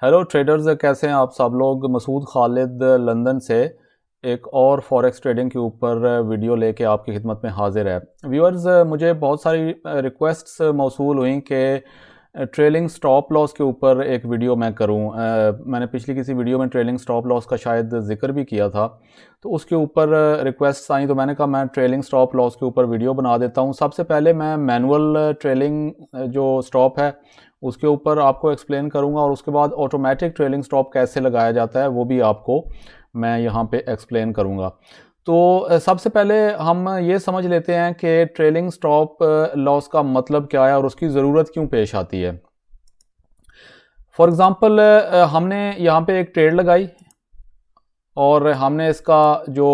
Hello traders, कैसे हैं आप सब लोग। मसूद खालिद लंदन से एक और फॉरेक्स ट्रेडिंग के ऊपर वीडियो लेके आपकी खिदमत में हाजिर है। व्यूअर्स, मुझे बहुत सारी रिक्वेस्ट्स मौसूल हुई कि ट्रेलिंग स्टॉप लॉस के ऊपर एक वीडियो मैं करूं। मैंने पिछली किसी वीडियो में ट्रेलिंग स्टॉप लॉस का शायद जिक्र भी किया था, तो उसके ऊपर रिक्वेस्ट आई, तो मैंने कहा मैं ट्रेलिंग स्टॉप लॉस के ऊपर वीडियो बना देता हूं। सबसे पहले मैं मैनुअल ट्रेलिंग जो स्टॉप है उसके ऊपर आपको एक्सप्लेन करूंगा, और उसके बाद ऑटोमेटिक ट्रेलिंग स्टॉप कैसे लगाया जाता है वो भी आपको मैं यहाँ पे एक्सप्लेन करूंगा। तो सबसे पहले हम ये समझ लेते हैं कि ट्रेलिंग स्टॉप लॉस का मतलब क्या है और उसकी ज़रूरत क्यों पेश आती है। फॉर एग्ज़ाम्पल, हमने यहाँ पे एक ट्रेड लगाई और हमने इसका जो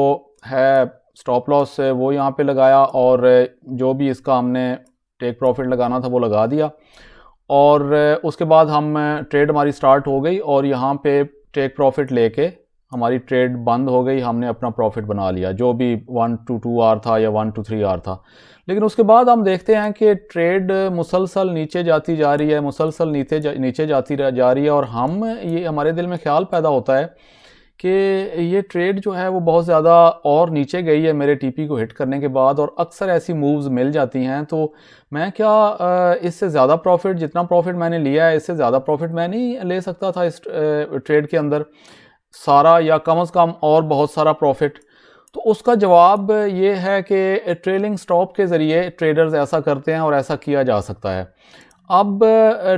है स्टॉप लॉस वो यहाँ पे लगाया, और जो भी इसका हमने टेक प्रॉफिट लगाना था वो लगा दिया, और उसके बाद हम ट्रेड हमारी स्टार्ट हो गई और यहाँ पे टेक प्रॉफिट लेके हमारी ट्रेड बंद हो गई। हमने अपना प्रॉफिट बना लिया, जो भी 1 to 2 आर था या 1 to 3 आर था। लेकिन उसके बाद हम देखते हैं कि ट्रेड मुसलसल नीचे जाती जा रही है, मुसलसल नीचे जाती जा रही है, और ये हमारे दिल में ख्याल पैदा होता है कि ये ट्रेड जो है वो बहुत ज़्यादा और नीचे गई है मेरे टीपी को हिट करने के बाद, और अक्सर ऐसी मूव्स मिल जाती हैं। तो मैं क्या इससे ज़्यादा प्रॉफिट, जितना प्रॉफिट मैंने लिया है इससे ज़्यादा प्रॉफिट मैं नहीं ले सकता था इस ट्रेड के अंदर सारा, या कम से कम और बहुत सारा प्रॉफिट। तो उसका जवाब ये है कि ट्रेलिंग स्टॉप के ज़रिए ट्रेडर्स ऐसा करते हैं और ऐसा किया जा सकता है। अब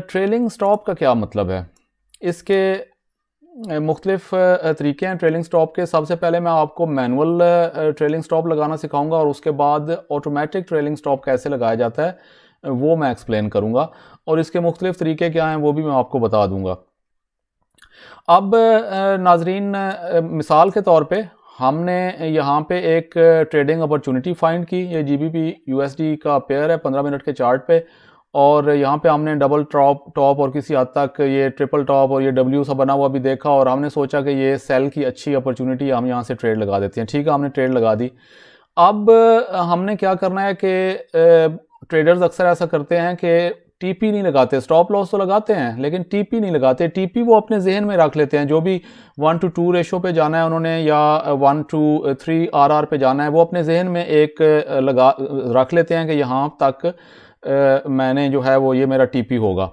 ट्रेलिंग स्टॉप का क्या मतलब है, इसके मुख्तलिफ तरीके हैं ट्रेलिंग स्टॉप के। सबसे पहले मैं आपको मैनुअल ट्रेलिंग स्टॉप लगाना सिखाऊंगा, और उसके बाद ऑटोमेटिक ट्रेलिंग स्टॉप कैसे लगाया जाता है वो मैं एक्सप्लेन करूंगा, और इसके मुख्तलिफ तरीके क्या हैं वो भी मैं आपको बता दूंगा। अब नाजरीन, मिसाल के तौर पे हमने यहाँ पे एक ट्रेडिंग अपॉर्चुनिटी फाइंड की। ये GBP USD का पेयर है 15 मिनट के चार्ट पे, और यहाँ पे हमने डबल टॉप और किसी हद तक ये ट्रिपल टॉप और ये W सा बना हुआ भी देखा, और हमने सोचा कि ये सेल की अच्छी अपॉर्चुनिटी है, हम यहाँ से ट्रेड लगा देते हैं। ठीक है, हमने ट्रेड लगा दी। अब हमने क्या करना है कि ट्रेडर्स अक्सर ऐसा करते हैं कि टीपी नहीं लगाते, स्टॉप लॉस तो लगाते हैं लेकिन टीपी नहीं लगाते। टीपी वो अपने जहन में रख लेते हैं, जो भी 1 to 2 रेशो पे जाना है उन्होंने, या 1 to 3 RR पे जाना है, वो अपने जहन में एक रख लेते हैं कि यहाँ तक मैंने जो है वो ये मेरा टीपी होगा।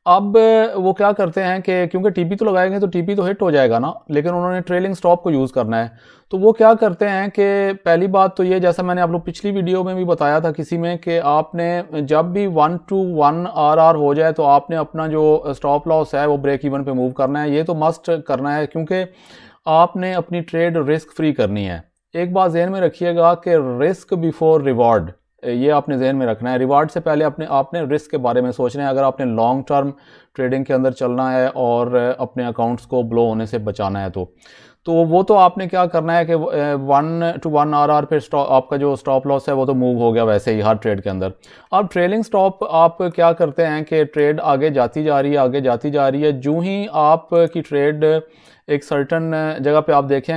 अब वो क्या करते हैं कि क्योंकि टीपी तो लगाएंगे तो टीपी तो हिट हो जाएगा ना, लेकिन उन्होंने ट्रेलिंग स्टॉप को यूज़ करना है। तो वो क्या करते हैं कि पहली बात तो ये, जैसा मैंने आप लोग पिछली वीडियो में भी बताया था किसी में, कि आपने जब भी 1 to 1 RR हो जाए तो आपने अपना जो स्टॉप लॉस है वो ब्रेक इवन पे मूव करना है। ये तो मस्ट करना है, क्योंकि आपने अपनी ट्रेड रिस्क फ्री करनी है। एक बात जहन में रखिएगा कि रिस्क बिफोर रिवॉर्ड, ये आपने जहन में रखना है। रिवार्ड से पहले आपने रिस्क के बारे में सोचना है, अगर आपने लॉन्ग टर्म ट्रेडिंग के अंदर चलना है और अपने अकाउंट्स को ब्लो होने से बचाना है। तो वो तो आपने क्या करना है कि 1 to 1 RR पे आपका जो स्टॉप लॉस है वो तो मूव हो गया वैसे ही हर ट्रेड के अंदर। अब ट्रेलिंग स्टॉप आप क्या करते हैं कि ट्रेड आगे जाती जा रही है, आगे जाती जा रही है, जो ही आपकी ट्रेड एक सर्टन जगह पे आप देखते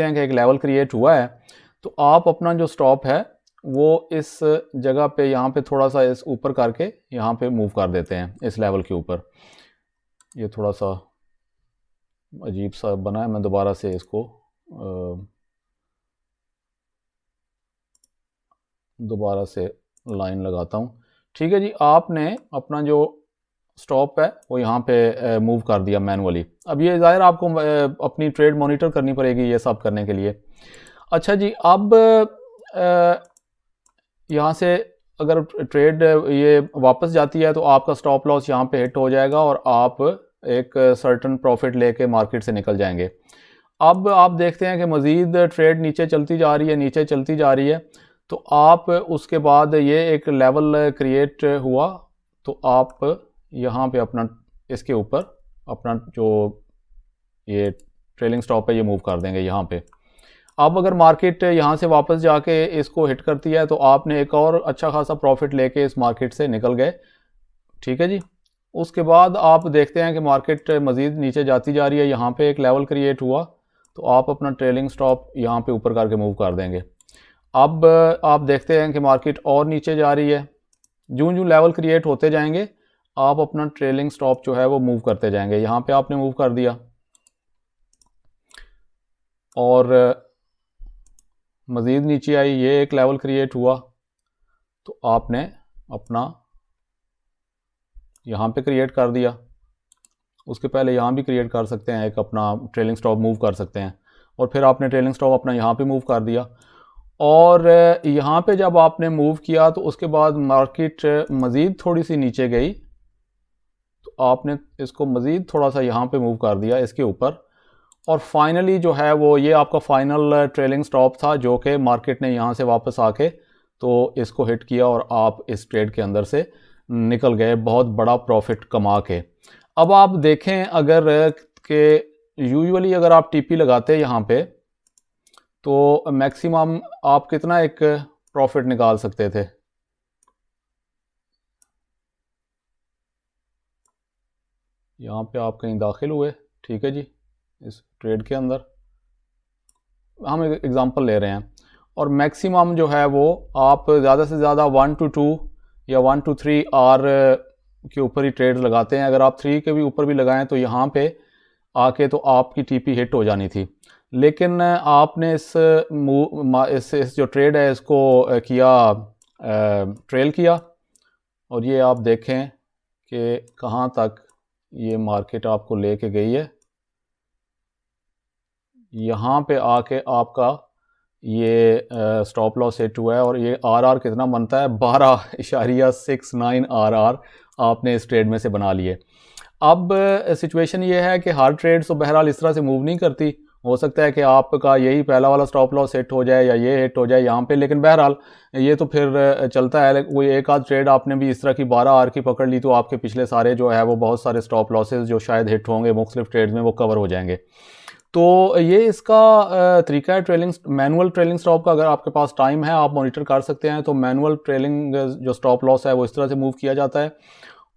हैं कि एक लेवल क्रिएट हुआ है, तो आप अपना जो स्टॉप है वो इस जगह पे यहाँ पे थोड़ा सा इस ऊपर करके यहाँ पे मूव कर देते हैं इस लेवल के ऊपर। ये थोड़ा सा अजीब सा बना है, मैं दोबारा से इसको दोबारा से लाइन लगाता हूँ। ठीक है जी, आपने अपना जो स्टॉप है वो यहाँ पे मूव कर दिया मैनुअली। अब ये ज़ाहिर आपको अपनी ट्रेड मॉनिटर करनी पड़ेगी ये सब करने के लिए। अच्छा जी, अब यहाँ से अगर ट्रेड ये वापस जाती है तो आपका स्टॉप लॉस यहाँ पे हिट हो जाएगा और आप एक सर्टन प्रॉफिट लेके मार्केट से निकल जाएंगे। अब आप देखते हैं कि मज़ीद ट्रेड नीचे चलती जा रही है, नीचे चलती जा रही है, तो आप उसके बाद ये एक लेवल क्रिएट हुआ, तो आप यहाँ पे अपना इसके ऊपर अपना जो ये ट्रेलिंग स्टॉप है ये मूव कर देंगे यहाँ पे। अब अगर मार्केट यहाँ से वापस जाके इसको हिट करती है तो आपने एक और अच्छा खासा प्रॉफिट लेके इस मार्केट से निकल गए। ठीक है जी, उसके बाद आप देखते हैं कि मार्केट मज़ीद नीचे जाती जा रही है, यहाँ पे एक लेवल क्रिएट हुआ, तो आप अपना ट्रेलिंग स्टॉप यहाँ पे ऊपर करके मूव कर देंगे। अब आप देखते हैं कि मार्केट और नीचे जा रही है, जूं जूं लेवल क्रिएट होते जाएंगे आप अपना ट्रेलिंग स्टॉप जो है वो मूव करते जाएंगे। यहाँ पे आपने मूव कर दिया और मज़ीद नीचे आई, ये एक लेवल क्रिएट हुआ, तो आपने अपना यहाँ पे क्रिएट कर दिया। उसके पहले यहाँ भी क्रिएट कर सकते हैं, एक अपना ट्रेलिंग स्टॉप मूव कर सकते हैं, और फिर आपने ट्रेलिंग स्टॉप अपना यहाँ पे मूव कर दिया। और यहाँ पे जब आपने मूव किया तो उसके बाद मार्केट मज़ीद थोड़ी सी नीचे गई, तो आपने इसको मज़ीद थोड़ा सा यहाँ पे मूव कर दिया इसके ऊपर, और फाइनली जो है वो ये आपका फाइनल ट्रेलिंग स्टॉप था, जो कि मार्केट ने यहाँ से वापस आके तो इसको हिट किया और आप इस ट्रेड के अंदर से निकल गए बहुत बड़ा प्रॉफिट कमा के। अब आप देखें अगर के यूजुअली अगर आप टीपी लगाते यहाँ पे तो मैक्सिमम आप कितना एक प्रॉफिट निकाल सकते थे। यहाँ पे आप कहीं दाखिल हुए, ठीक है जी, इस ट्रेड के अंदर हम एक एग्जांपल ले रहे हैं, और मैक्सिमम जो है वो आप ज़्यादा से ज़्यादा 1 to 2 या 1 to 3 आर के ऊपर ही ट्रेड लगाते हैं। अगर आप 3 के भी ऊपर भी लगाएं तो यहाँ पे आके तो आपकी टीपी हिट हो जानी थी, लेकिन आपने इस जो ट्रेड है इसको किया, ट्रेल किया, और ये आप देखें कि कहाँ तक ये मार्केट आपको लेके गई है। यहाँ पे आके आपका ये स्टॉप लॉस हिट हुआ है, और ये आरआर कितना बनता है, 12.69 आरआर आपने इस ट्रेड में से बना लिए। अब सिचुएशन ये है कि हर ट्रेड तो बहरहाल इस तरह से मूव नहीं करती, हो सकता है कि आपका यही पहला वाला स्टॉप लॉस हिट हो जाए या ये हिट हो जाए यहाँ पे, लेकिन बहरहाल ये तो फिर चलता है। कोई एक आध ट्रेड आपने भी इस तरह की 12 आर की पकड़ ली तो आपके पिछले सारे जो है वो बहुत सारे स्टॉप लॉसेज जो शायद हिट होंगे मुख्तलिफ ट्रेड में वो कवर हो जाएंगे। तो ये इसका तरीका है ट्रेलिंग, मैनुअल ट्रेलिंग स्टॉप का। अगर आपके पास टाइम है आप मॉनिटर कर सकते हैं, तो मैनुअल ट्रेलिंग जो स्टॉप लॉस है वो इस तरह से मूव किया जाता है।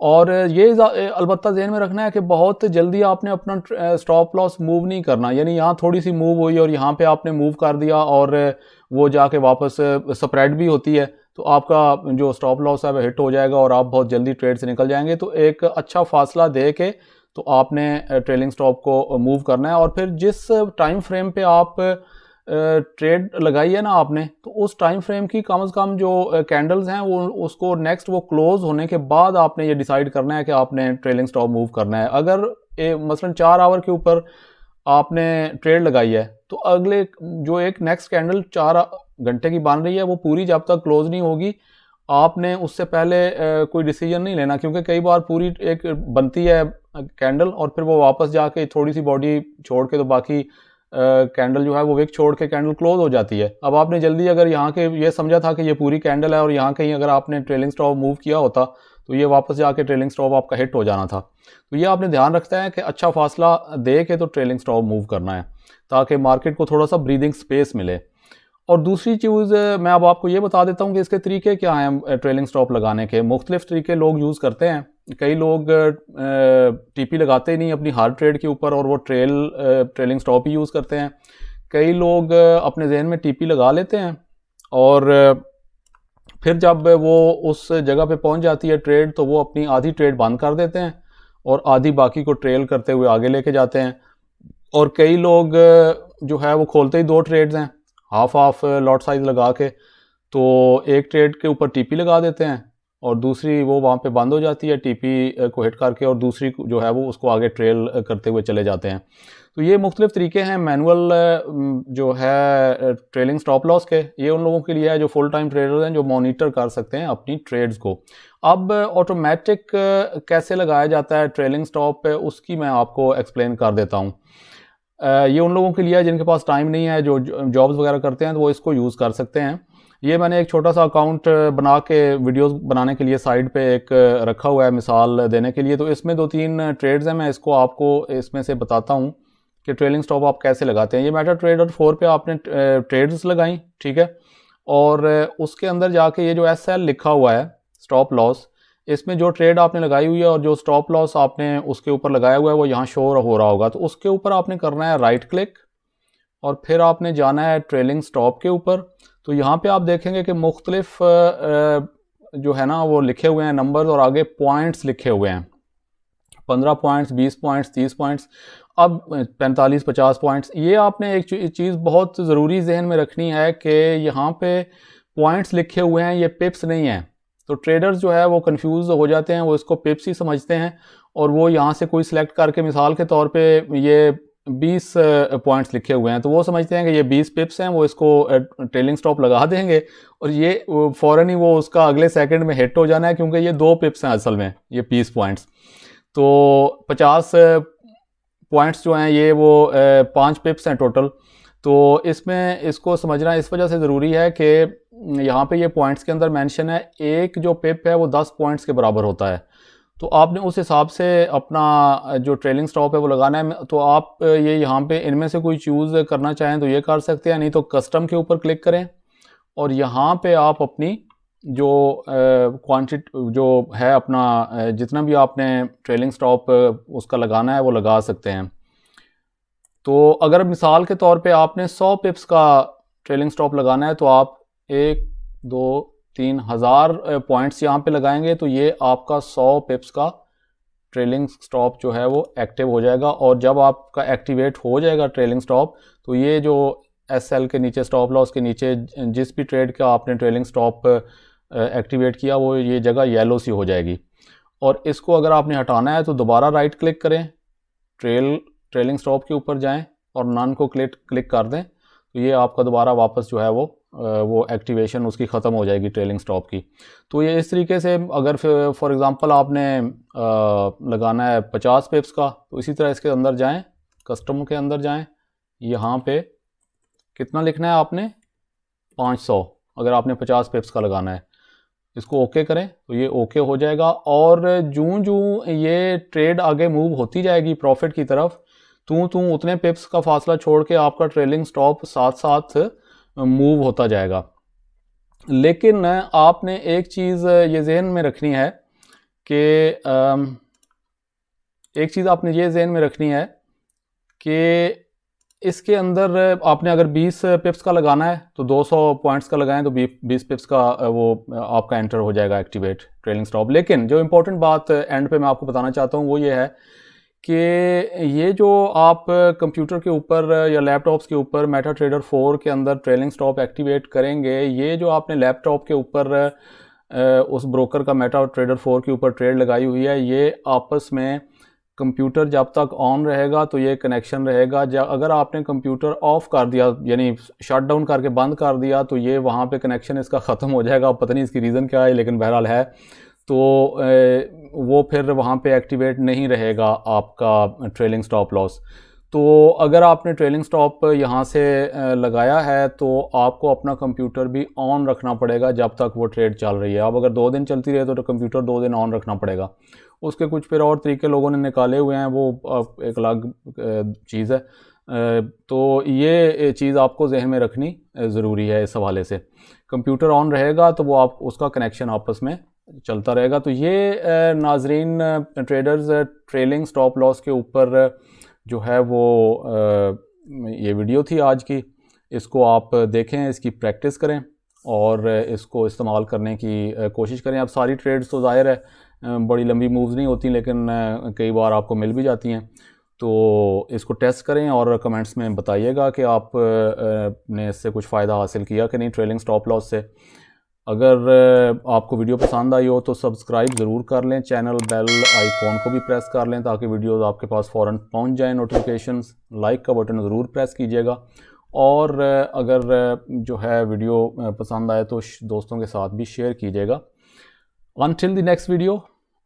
और ये अलबत्ता ज़हन में रखना है कि बहुत जल्दी आपने अपना स्टॉप लॉस मूव नहीं करना, यानी यहाँ थोड़ी सी मूव हुई और यहाँ पे आपने मूव कर दिया और वो जाके वापस स्प्रेड भी होती है, तो आपका जो स्टॉप लॉस है वो हिट हो जाएगा और आप बहुत जल्दी ट्रेड से निकल जाएंगे। तो एक अच्छा फासला दे के तो आपने ट्रेलिंग स्टॉप को मूव करना है, और फिर जिस टाइम फ्रेम पे आप ट्रेड लगाई है ना आपने, तो उस टाइम फ्रेम की कम से कम जो कैंडल्स हैं वो उसको नेक्स्ट वो क्लोज होने के बाद आपने ये डिसाइड करना है कि आपने ट्रेलिंग स्टॉप मूव करना है। अगर मसलन 4 आवर के ऊपर आपने ट्रेड लगाई है तो अगले जो एक नेक्स्ट कैंडल 4 घंटे की बन रही है वो पूरी जब तक क्लोज नहीं होगी आपने उससे पहले कोई डिसीजन नहीं लेना, क्योंकि कई बार पूरी एक बनती है कैंडल और फिर वो वापस जाके थोड़ी सी बॉडी छोड़ के तो बाकी कैंडल जो है वो विक छोड़ के कैंडल क्लोज हो जाती है। अब आपने जल्दी अगर यहाँ के ये समझा था कि ये पूरी कैंडल है और यहाँ कहीं अगर आपने ट्रेलिंग स्टॉप मूव किया होता तो ये वापस जाके ट्रेलिंग स्टॉप आपका हिट हो जाना था। तो ये आपने ध्यान रखता है कि अच्छा फासला दे के तो ट्रेलिंग स्टॉप मूव करना है ताकि मार्केट को थोड़ा सा ब्रीदिंग स्पेस मिले। और दूसरी चीज़ मैं अब आपको ये बता देता हूँ कि इसके तरीके क्या हैं ट्रेलिंग स्टॉप लगाने के। मुख्तलिफ तरीके लोग यूज़ करते हैं। कई लोग टीपी लगाते ही नहीं अपनी हर ट्रेड के ऊपर और वो ट्रेलिंग स्टॉप ही यूज़ करते हैं। कई लोग अपने जहन में टीपी लगा लेते हैं और फिर जब वो उस जगह पे पहुंच जाती है ट्रेड तो वो अपनी आधी ट्रेड बंद कर देते हैं और आधी बाकी को ट्रेल करते हुए आगे लेके जाते हैं। और कई लोग जो है वो खोलते ही 2 ट्रेड्स हैं, हाफ लॉट साइज लगा के, तो एक ट्रेड के ऊपर टीपी लगा देते हैं और दूसरी वो वहाँ पे बंद हो जाती है टीपी को हिट करके, और दूसरी जो है वो उसको आगे ट्रेल करते हुए चले जाते हैं। तो ये मुख्तलिफ तरीके हैं मैनुअल जो है ट्रेलिंग स्टॉप लॉस के। ये उन लोगों के लिए है जो फुल टाइम ट्रेडर्स हैं, जो मॉनिटर कर सकते हैं अपनी ट्रेड्स को। अब ऑटोमेटिक कैसे लगाया जाता है ट्रेलिंग स्टॉप पे, उसकी मैं आपको एक्सप्लेन कर देता हूँ। ये उन लोगों के लिए है जिनके पास टाइम नहीं है, जो जॉब्स वगैरह करते हैं, तो वो इसको यूज़ कर सकते हैं। ये मैंने एक छोटा सा अकाउंट बना के वीडियोस बनाने के लिए साइड पे एक रखा हुआ है मिसाल देने के लिए। तो इसमें 2-3 ट्रेड्स हैं, मैं इसको आपको इसमें से बताता हूँ कि ट्रेलिंग स्टॉप आप कैसे लगाते हैं। ये मेटा ट्रेडर 4 पे आपने ट्रेड्स लगाई, ठीक है, और उसके अंदर जाके ये जो SL लिखा हुआ है स्टॉप लॉस, इसमें जो ट्रेड आपने लगाई हुई है और जो स्टॉप लॉस आपने उसके ऊपर लगाया हुआ है वो यहाँ शो हो रहा होगा। तो उसके ऊपर आपने करना है राइट क्लिक और फिर आपने जाना है ट्रेलिंग स्टॉप के ऊपर। तो यहाँ पे आप देखेंगे कि मुख्तलिफ जो है ना वो लिखे हुए हैं नंबर्स और आगे पॉइंट्स लिखे हुए हैं, 15 पॉइंट्स, 20 पॉइंट्स, 30 पॉइंट्स, अब 45-50 पॉइंट्स। ये आपने एक चीज़ बहुत ज़रूरी जहन में रखनी है कि यहाँ पे पॉइंट्स लिखे हुए हैं, ये पिप्स नहीं हैं। तो ट्रेडर्स जो है वो कंफ्यूज हो जाते हैं, वो इसको पिप्स ही समझते हैं और वो यहाँ से कोई सिलेक्ट करके, मिसाल के तौर पे ये 20 पॉइंट्स लिखे हुए हैं तो वो समझते हैं कि ये 20 पिप्स हैं, वो इसको ट्रेलिंग स्टॉप लगा देंगे और ये फ़ौरन ही वो उसका अगले सेकंड में हिट हो जाना है, क्योंकि ये 2 पिप्स हैं असल में, ये 20 पॉइंट्स। तो 50 पॉइंट्स जो हैं ये वो 5 पिप्स हैं टोटल। तो इसमें इसको समझना इस वजह से ज़रूरी है कि यहाँ पे ये पॉइंट्स के अंदर मेंशन है, एक जो पिप है वो 10 पॉइंट्स के बराबर होता है। तो आपने उस हिसाब से अपना जो ट्रेलिंग स्टॉप है वो लगाना है। तो आप ये यहाँ पे इनमें से कोई चूज़ करना चाहें तो ये कर सकते हैं, नहीं तो कस्टम के ऊपर क्लिक करें और यहाँ पे आप अपनी जो क्वांटिटी जो है अपना जितना भी आपने ट्रेलिंग स्टॉप उसका लगाना है वो लगा सकते हैं। तो अगर मिसाल के तौर पे आपने 100 पिप्स का ट्रेलिंग स्टॉप लगाना है तो आप 1, 2, 3 हज़ार पॉइंट्स यहाँ पे लगाएंगे तो ये आपका 100 पिप्स का ट्रेलिंग स्टॉप जो है वो एक्टिव हो जाएगा। और जब आपका एक्टिवेट हो जाएगा ट्रेलिंग स्टॉप तो ये जो SL के नीचे, स्टॉप लॉस के नीचे जिस भी ट्रेड का आपने ट्रेलिंग स्टॉप एक्टिवेट किया वो ये जगह येलो सी हो जाएगी। और इसको अगर आपने हटाना है तो दोबारा राइट क्लिक करें, ट्रेलिंग स्टॉप के ऊपर जाएं और नन को क्लिक कर दें तो ये आपका दोबारा वापस जो है वो एक्टिवेशन उसकी ख़त्म हो जाएगी ट्रेलिंग स्टॉप की। तो ये इस तरीके से अगर फॉर एग्ज़ाम्पल आपने लगाना है 50 पिप्स का तो इसी तरह इसके अंदर जाएं, कस्टम के अंदर जाएं, यहाँ पे कितना लिखना है आपने 500, अगर आपने 50 पिप्स का लगाना है। इसको ओके करें तो ये ओके हो जाएगा। और जूं ये ट्रेड आगे मूव होती जाएगी प्रॉफिट की तरफ, उतने पिप्स का फासला छोड़ के आपका ट्रेलिंग स्टॉप साथ साथ मूव होता जाएगा। लेकिन आपने एक चीज़ ये जहन में रखनी है कि इसके अंदर आपने अगर 20 पिप्स का लगाना है तो 200 पॉइंट्स का लगाएं तो 20 पिप्स का वो आपका एंटर हो जाएगा एक्टिवेट ट्रेलिंग स्टॉप। लेकिन जो इम्पोर्टेंट बात एंड पे मैं आपको बताना चाहता हूँ वो ये है कि ये जो आप कंप्यूटर के ऊपर या लैपटॉप्स के ऊपर मेटा ट्रेडर 4 के अंदर ट्रेलिंग स्टॉप एक्टिवेट करेंगे, ये जो आपने लैपटॉप के ऊपर उस ब्रोकर का मेटा ट्रेडर 4 के ऊपर ट्रेड लगाई हुई है, ये आपस में कंप्यूटर जब तक ऑन रहेगा तो ये कनेक्शन रहेगा। अगर आपने कंप्यूटर ऑफ कर दिया यानी शट डाउन करके बंद कर दिया तो ये वहाँ पे कनेक्शन इसका ख़त्म हो जाएगा। पता नहीं इसकी रीज़न क्या है लेकिन बहरहाल है। तो वो फिर वहाँ पे एक्टिवेट नहीं रहेगा आपका ट्रेलिंग स्टॉप लॉस। तो अगर आपने ट्रेलिंग स्टॉप यहाँ से लगाया है तो आपको अपना कंप्यूटर भी ऑन रखना पड़ेगा जब तक वो ट्रेड चल रही है। अब अगर 2 दिन चलती रहे तो कंप्यूटर 2 दिन ऑन रखना पड़ेगा। उसके कुछ फिर और तरीके लोगों ने निकाले हुए हैं, वो एक अलग चीज़ है। तो ये चीज़ आपको जहन में रखनी ज़रूरी है। इस हवाले से कंप्यूटर ऑन रहेगा तो वो आप उसका कनेक्शन आपस में चलता रहेगा। तो ये नाजरीन ट्रेडर्स ट्रेलिंग स्टॉप लॉस के ऊपर जो है वो ये वीडियो थी आज की। इसको आप देखें, इसकी प्रैक्टिस करें और इसको इस्तेमाल करने की कोशिश करें। अब सारी ट्रेड्स तो ज़ाहिर है बड़ी लंबी मूव्स नहीं होती लेकिन कई बार आपको मिल भी जाती हैं। तो इसको टेस्ट करें और कमेंट्स में बताइएगा कि आप ने इससे कुछ फ़ायदा हासिल किया कि नहीं ट्रेलिंग स्टॉप लॉस से। अगर आपको वीडियो पसंद आई हो तो सब्सक्राइब ज़रूर कर लें, चैनल बेल आइकॉन को भी प्रेस कर लें ताकि वीडियोस आपके पास फ़ौरन पहुंच जाएं नोटिफिकेशंस। लाइक का बटन ज़रूर प्रेस कीजिएगा और अगर जो है वीडियो पसंद आए तो दोस्तों के साथ भी शेयर कीजिएगा। Until the next video,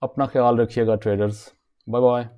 अपना ख्याल रखिएगा ट्रेडर्स। Bye bye.